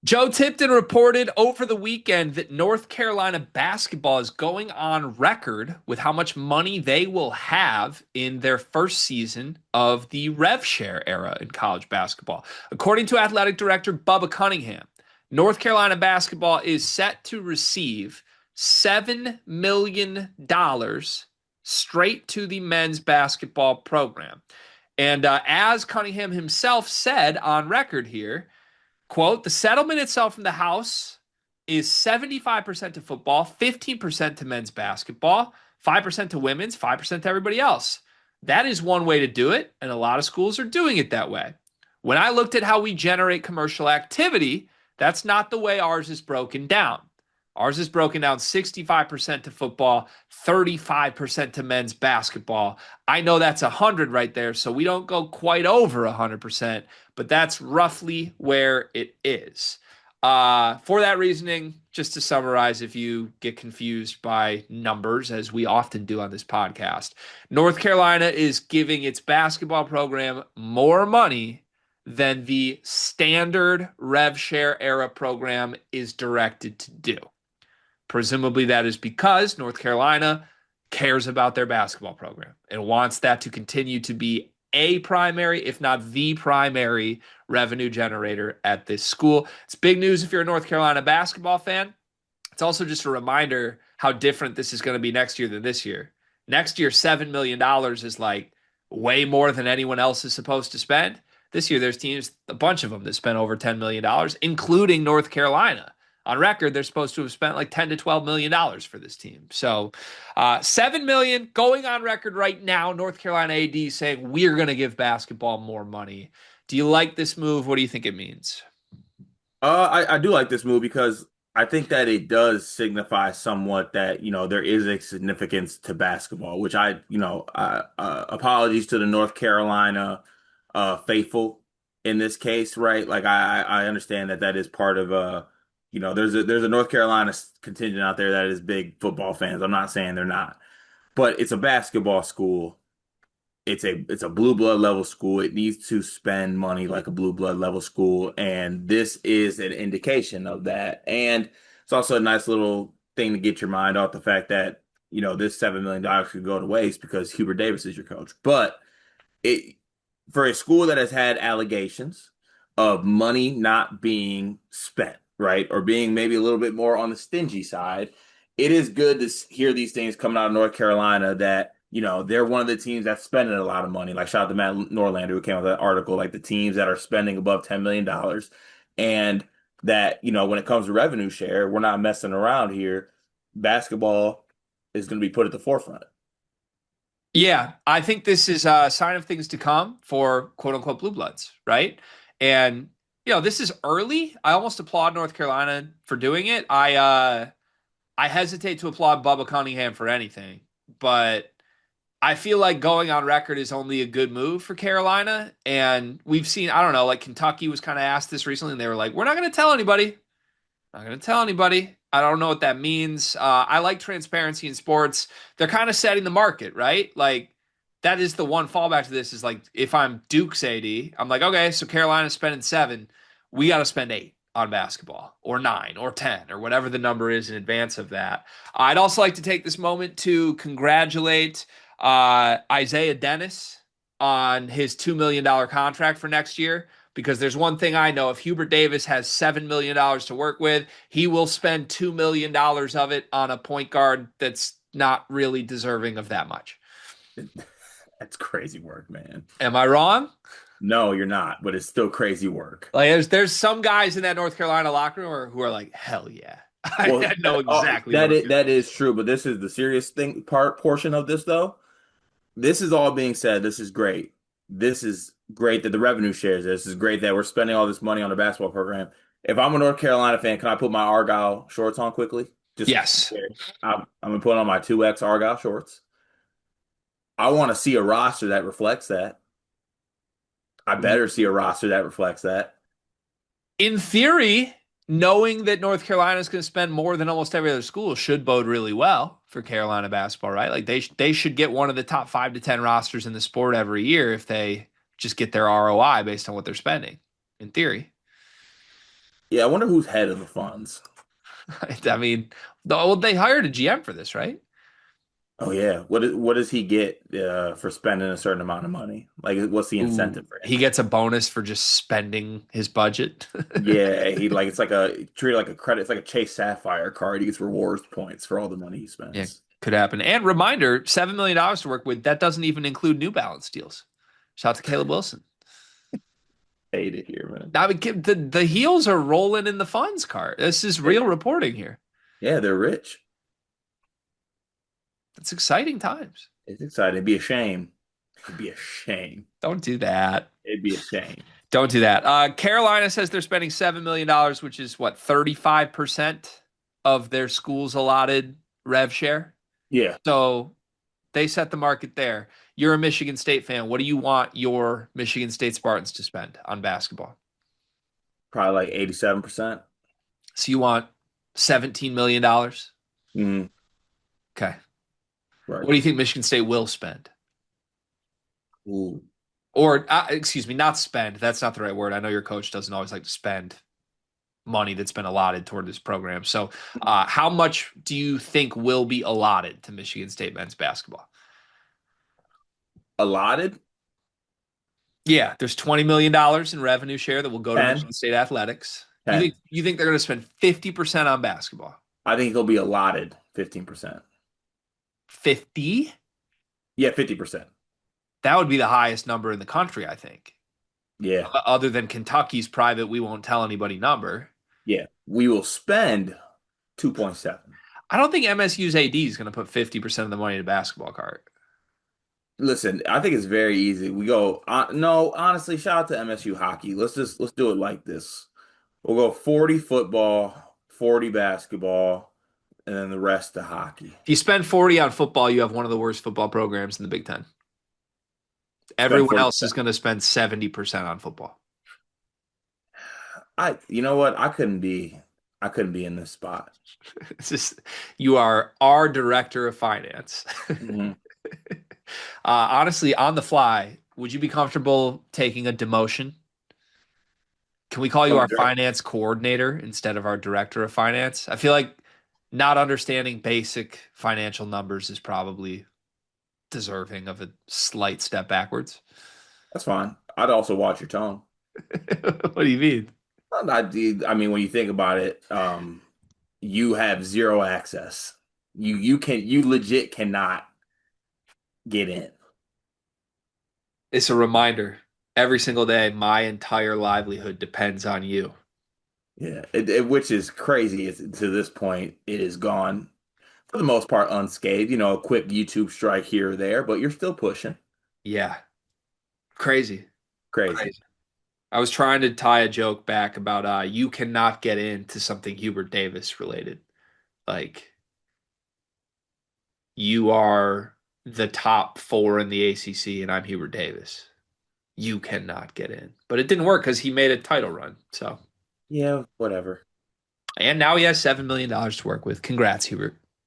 Joe Tipton reported over the weekend that North Carolina basketball is going on record with how much money they will have in their first season of the rev share era in college basketball. According to athletic director Bubba Cunningham, North Carolina basketball is set to receive $7 million straight to the men's basketball program. And as Cunningham himself said on record here, quote, the settlement itself from the House is 75% to football, 15% to men's basketball, 5% to women's, 5% to everybody else. That is one way to do it, and a lot of schools are doing it that way. When I looked at how we generate commercial activity, that's not the way ours is broken down. Ours is broken down 65% to football, 35% to men's basketball. I know that's 100 right there, so we don't go quite over 100%, but that's roughly where it is. For that reasoning, just to summarize, if you get confused by numbers, as we often do on this podcast, North Carolina is giving its basketball program more money than the standard rev share era program is directed to do. Presumably, that is because North Carolina cares about their basketball program and wants that to continue to be a primary, if not the primary, revenue generator at this school. It's big news if you're a North Carolina basketball fan. It's also just a reminder how different this is going to be next year than this year. Next year, $7 million is like way more than anyone else is supposed to spend. This year, there's teams, a bunch of them, that spent over $10 million, including North Carolina. On record, they're supposed to have spent like $10 to $12 million for this team. So, $7 million going on record right now. North Carolina AD saying we're going to give basketball more money. Do you like this move? What do you think it means? I do like this move because I think that it does signify somewhat that, there is a significance to basketball, which apologies to the North Carolina faithful in this case, right? Like I understand that is part of there's a North Carolina contingent out there that is big football fans. I'm not saying they're not, but it's a basketball school. It's a blue blood level school. It needs to spend money like a blue blood level school, and this is an indication of that. And it's also a nice little thing to get your mind off the fact that this $7 million could go to waste because Hubert Davis is your coach. But it for a school that has had allegations of money not being spent, right, or being maybe a little bit more on the stingy side, it is good to hear these things coming out of North Carolina that they're one of the teams that's spending a lot of money. Like shout out to Matt Norlander who came with that article, like the teams that are spending above $10 million, and that when it comes to revenue share, we're not messing around here. Basketball is going to be put at the forefront. Yeah, I think this is a sign of things to come for quote unquote blue bloods, right? And this is early. I almost applaud North Carolina for doing it. I hesitate to applaud Bubba Cunningham for anything, but I feel like going on record is only a good move for Carolina. And we've seen, I don't know, like Kentucky was kind of asked this recently, and they were like, we're not going to tell anybody. Not going to tell anybody. I don't know what that means. I like transparency in sports. They're kind of setting the market, right? Like, that is the one fallback to this is like, if I'm Duke's AD, I'm like, okay, so Carolina's spending 7. We got to spend 8 on basketball or 9 or 10 or whatever the number is in advance of that. I'd also like to take this moment to congratulate Isaiah Dennis on his $2 million contract for next year because there's one thing I know. If Hubert Davis has $7 million to work with, he will spend $2 million of it on a point guard that's not really deserving of that much. That's crazy work, man. Am I wrong? No, you're not, but it's still crazy work. Like there's some guys in that North Carolina locker room who are like, hell yeah. Well, I know exactly what that I'm is, doing. that is true, but this is the serious thing portion of this though. This is all being said. This is great. This is great that the revenue shares. This is great that we're spending all this money on the basketball program. If I'm a North Carolina fan, can I put my Argyle shorts on quickly? Just Yes. I'm gonna put on my 2X Argyle shorts. I want to see a roster that reflects that. I better see a roster that reflects that. In theory, knowing that North Carolina is going to spend more than almost every other school should bode really well for Carolina basketball, right? Like they should get one of the top 5 to 10 rosters in the sport every year if they just get their ROI based on what they're spending. In theory. Yeah, I wonder who's head of the funds. I mean, well, they hired a GM for this, right? Oh yeah, what does he get for spending a certain amount of money? Like, what's the Ooh, incentive for him? he gets a bonus for just spending his budget. Yeah, he like it's like a treated like a credit. It's like a Chase Sapphire card. He gets rewards points for all the money he Yeah, spends. could happen. And reminder, $7 million to work with. That doesn't even include New Balance deals. Shout out to Caleb Wilson. Hate it here, man. I mean, the heels are rolling in the funds cart. This is real reporting here. Yeah, they're rich. It's exciting times. It's exciting. It'd be a shame. It'd be a shame. Don't do that. It'd be a shame. Don't do that. Carolina says they're spending $7 million, which is what, 35% of their school's allotted rev share. Yeah, So they set the market there. You're a Michigan State fan. What do you want your Michigan State Spartans to spend on basketball? probably like 87%. So you want $17 million? Mm, Okay. right. What do you think Michigan State will spend? Ooh. Or, excuse me, not spend. That's not the right word. I know your coach doesn't always like to spend money that's been allotted toward this program. So, how much do you think will be allotted to Michigan State men's basketball? Allotted Yeah, there's $20 million in revenue share that will go to 10, Michigan State athletics. You 10. think they're going to spend 50% on basketball? I think it'll be allotted 15%. 50? Yeah, 50%. That would be the highest number in the country, I think. Yeah, Other than Kentucky's private, we won't tell anybody number. yeah. We will spend 2.7. I don't think MSU's AD is going to put 50% of the money in a basketball cart. Listen, I think it's very easy. We go, no, honestly, shout out to MSU hockey. Let's do it like this. We'll go 40 football, 40 basketball, and then the rest to hockey. If you spend 40 on football, you have one of the worst football programs in the Big Ten. Spend Everyone 40. else is going to spend 70% on football. You know what? I couldn't be in this spot. It's just, you are our director of finance. Hmm. Honestly, on the fly, would you be comfortable taking a demotion? Can we call you From our the direct. finance coordinator instead of our director of finance? I feel like not understanding basic financial numbers is probably deserving of a slight step backwards. That's fine. I'd also watch your tone. What do you mean? I mean, when you think about it, you have zero access. You legit cannot get in. It's a reminder. Every single day, my entire livelihood depends on you. Yeah, which is crazy. To this point, it is gone for the most part unscathed. You know, a quick YouTube strike here or there, but you're still pushing. Yeah. Crazy. Crazy. Crazy. I was trying to tie a joke back about you cannot get into something Hubert Davis related. Like you are the top four in the ACC and I'm Hubert Davis. You cannot get in. But it didn't work because he made a title run. So, Yeah, whatever. and now he has $7 million to work with. Congrats, Hubert.